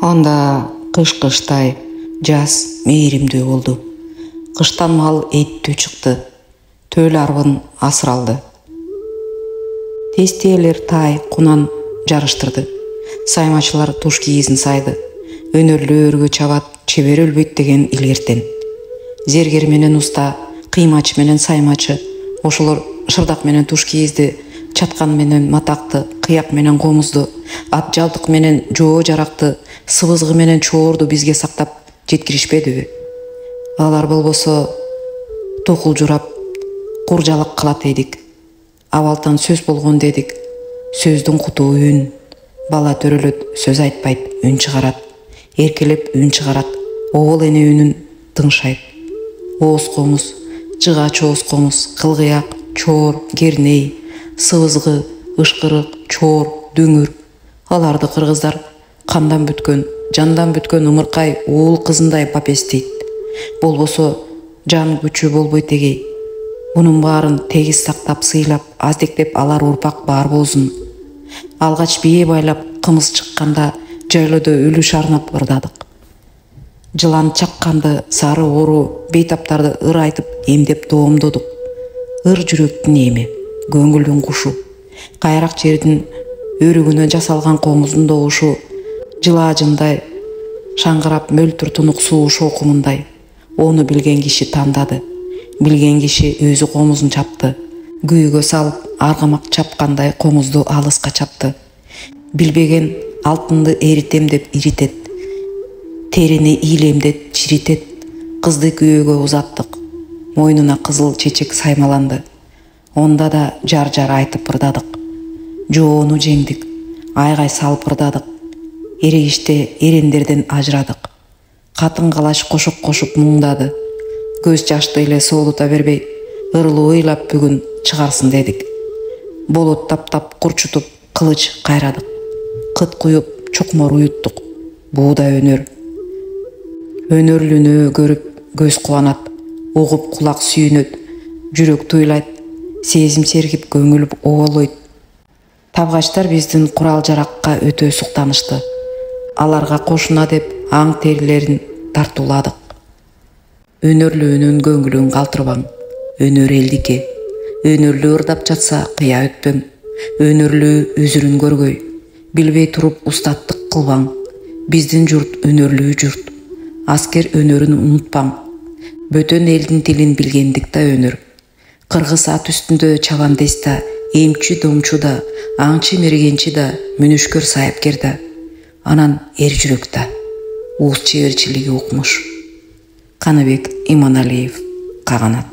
Анда кыш кыштай, жаз мээримдүү болду. Кыштан мал эйттүү чыкты. Төл арбын асыралды. Тестиелер тай кунан жарыштырды. Саймачылар туш кийизин сайды. Өнөрлүү өргө чабат, чебер өлбөйт деген илгертен. Зергер менен уста, кыймачы менен саймачы, ошолор шырдак менен туш кийизди, чаткан менен матакты, кыяк менен комузду, ат жалдык менен жоо жаракты, сыбызгы менен чоорду бизге сактап жеткиришпедиби? Алар болбосо токул журап, куржалык кылат эдик. Абалтан сөз болгон дедик. Сөздүн куту үн. Бала төрөлөт, сөз айтпайт, үн чыгарат. Эркелеп үн чыгарат. Оол эне үнүн тыңшайт. Ооз комуз, жыга чооз комуз, кылгыяк, чоор, керней, сыбызгы, ышкырык, чоор, дөңүр. Аларды кыргыздар кандан бүткөн, жандан бүткөн ымыркай уул кызындай папестейт. Болбосо жан күчү болбойт эгей. Мунун баарын тегиз сактап, сыйлап, аздектеп алар урпак бар болсун. Алгач бие байлап, кымыз чыкканда жайлоодо өлү шарнап ырдадык. Жылан чакканды, сары ору, бейтаптарды ыр айтып, эмдеп доомдодук. Ыр жүрөктүн эми, көңүлдүн кушу. Кайрак жердин өрүгүнө жасалган комуздун добушу жылаажындай шаңгырап мөлтүр тунук суу шоокумундай. Ону билген киши тандады. Билген киши өзү комузун чапты. Күйгө салып, аргамак чапкандай комузду алыска чапты. Билбеген алтынды эритем деп иритет. Терини ийлемдет, чиритет. Кызды күйөөгө узаттык. Мойнуна кызыл чечек саймаланды. Онда да жар-жар айтып ырдадык. Жоону жеңдик. Айгай салып ырдадык. Эрегиште эрендерден ажырадык. Катын калаш кошок кошуп муңдады. Көз жашты эле соолута бербей, ырлуу ыйлап бүгүн чыгарсын дедик. Болот таптап, курчутуп, кылыч кайрадык. Кыт куюп, чокмор уюттук. Бууда өнөр. Өнөрлүүнү көрүп, көз кубанат. Угуп кулак сүйүнөт. Жүрөк туйлайт. Сезим сергип, көңүл оолойт. Табгачтар биздин курал жаракка өтө суктанышты. Аларга кошуна деп аң терилерин тартууладык. Өнөрлүүнүн көңүлүн калтырбаң. Өнөр элдике. Өнөрлүү ырдап жатса кыя өтпөң. Өнөрлүү үзүрүн көргөй. Билбей туруп устаттык кылбаң. Биздин журт өнөрлүү журт. Аскер өнөрүн унутпаң. Бөтөн элдин тилин билгендик да өнөр. Кыргыз ат үстүндө чабандес да, эмчи домчу да, аңчы мергенчи да, мүнүшкөр сайыпкер да. Анан эр жүрөк да. Уус чеберчилиги укмуш. Каныбек Иманалиев, Каганат.